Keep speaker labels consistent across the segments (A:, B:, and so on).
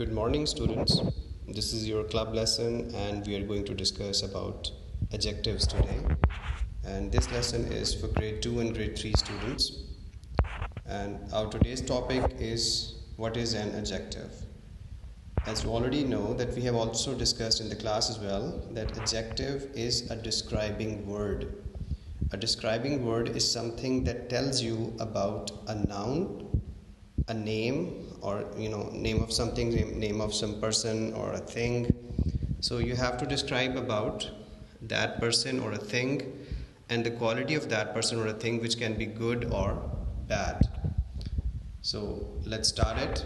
A: Good morning, students. This is your club lesson, and we are going to discuss about adjectives today. And this lesson is for grade 2 and grade 3 students. And our today's topic is what is an adjective. As you already know, that we have also discussed in the class as well, that adjective is a describing word. A describing word is something that tells you about a noun, a name, or name of something, name of some person or a thing. So you have to describe about that person or a thing and the quality of that person or a thing, which can be good or bad. So let's start it.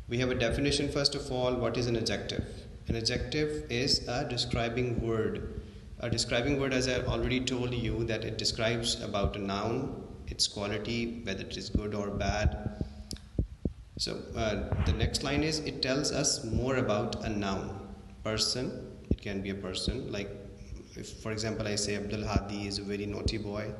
A: We have a definition. First of all, what is an adjective? An adjective is a describing word. A describing word, as I already told you, that it describes about a noun, its quality, whether it is good or bad. So the next line is, it tells us more about a noun. Person, it can be a person, like if for example I say Abdul Hadi is a very naughty boy,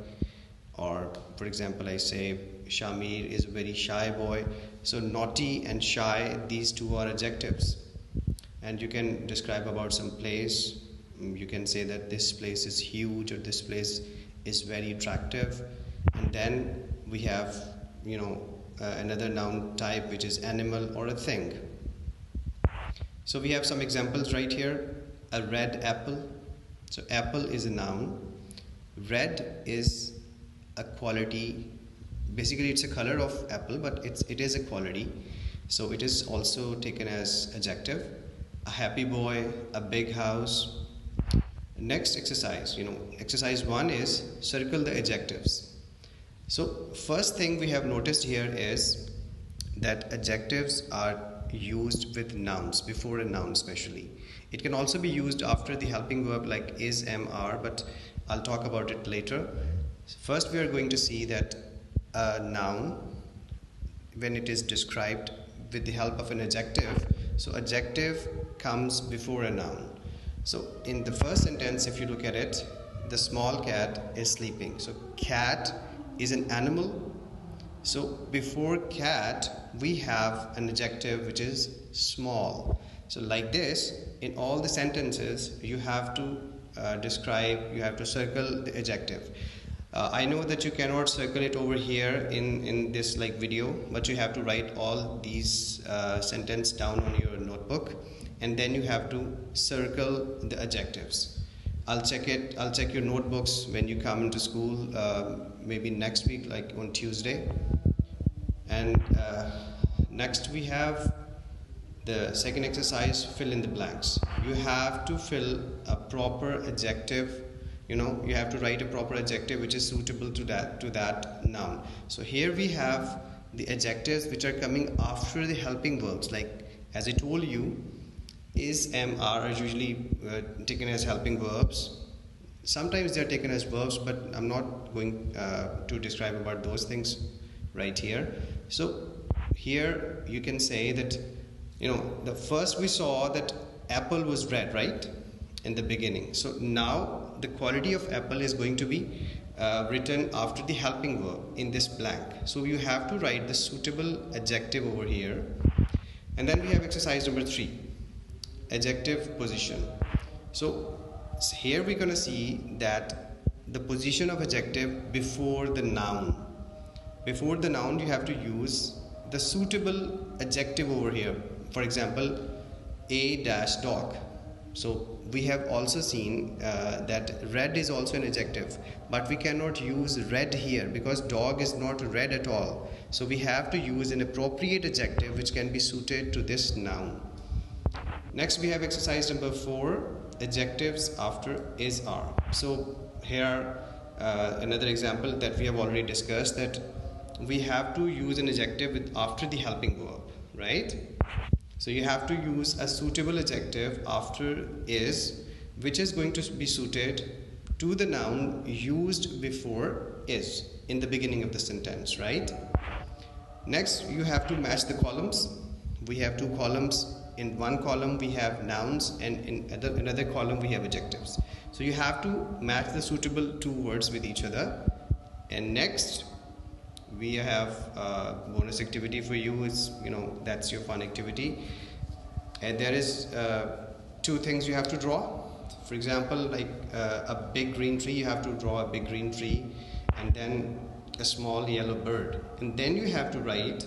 A: or for example I say Shamir is a very shy boy. So naughty and shy, these two are adjectives. And you can describe about some place. You can say that this place is huge or this place is very attractive. And then we have another noun type, which is animal or a thing. So we have some examples right here. A red apple. So apple is a noun. Red is a quality. Basically it's a color of apple, but it is a quality, so it is also taken as adjective. A happy boy, a big house. Next exercise, exercise 1 is circle the adjectives. So first thing we have noticed here is that adjectives are used with nouns, before a noun especially. It can also be used after the helping verb like is, am, are, but I'll talk about it later. First we are going to see that a noun, when it is described with the help of an adjective, so adjective comes before a noun. So in the first sentence, if you look at it, the small cat is sleeping. So cat is an animal. So before cat we have an adjective which is small. So like this, in all the sentences you have to you have to circle the adjective. I know that you cannot circle it over here in this video, but you have to write all these sentences down on your notebook, and then you have to circle the adjectives. I'll check your notebooks when you come into school, maybe next week, like on Tuesday. And next we have the second exercise, fill in the blanks. You have to fill a proper adjective. You have to write a proper adjective which is suitable to that noun. So here we have the adjectives which are coming after the helping verbs. Like as I told you, is, am, are usually taken as helping verbs. Sometimes they are taken as verbs, but I'm not going to describe about those things right here. So here you can say that the first we saw that apple was red, right, in the beginning. So now the quality of apple is going to be written after the helping verb in this blank. So you have to write the suitable adjective over here. And then we have exercise number 3, adjective position. So here we're going to see that the position of adjective before the noun. Before the noun you have to use the suitable adjective over here. For example, a dash dog. So we have also seen that red is also an adjective, but we cannot use red here because dog is not red at all. So we have to use an appropriate adjective which can be suited to this noun. Next we have exercise number 4, adjectives after is, are. So here another example that we have already discussed, that we have to use an adjective after the helping verb, right? So you have to use a suitable adjective after is, which is going to be suited to the noun used before is in the beginning of the sentence, right? Next you have to match the columns. We have 2 columns. In one column we have nouns, and in another column we have adjectives. So you have to match the suitable 2 words with each other. And next we have a bonus activity for you. It's, that's your fun activity. And there is two things you have to draw. For example, like a big green tree, you have to draw a big green tree, and then a small yellow bird. And then you have to write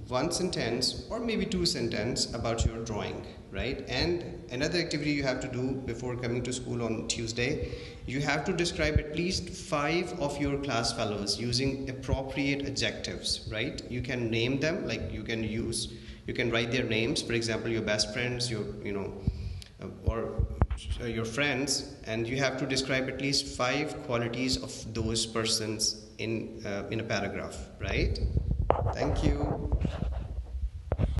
A: one sentence or maybe two sentences about your drawing, right? And another activity you have to do before coming to school on Tuesday, you have to describe at least 5 of your class fellows using appropriate adjectives, right? You can name them, like you can write their names, for example, your best friends, or your friends, and you have to describe at least 5 qualities of those persons in a paragraph, right? Thank you.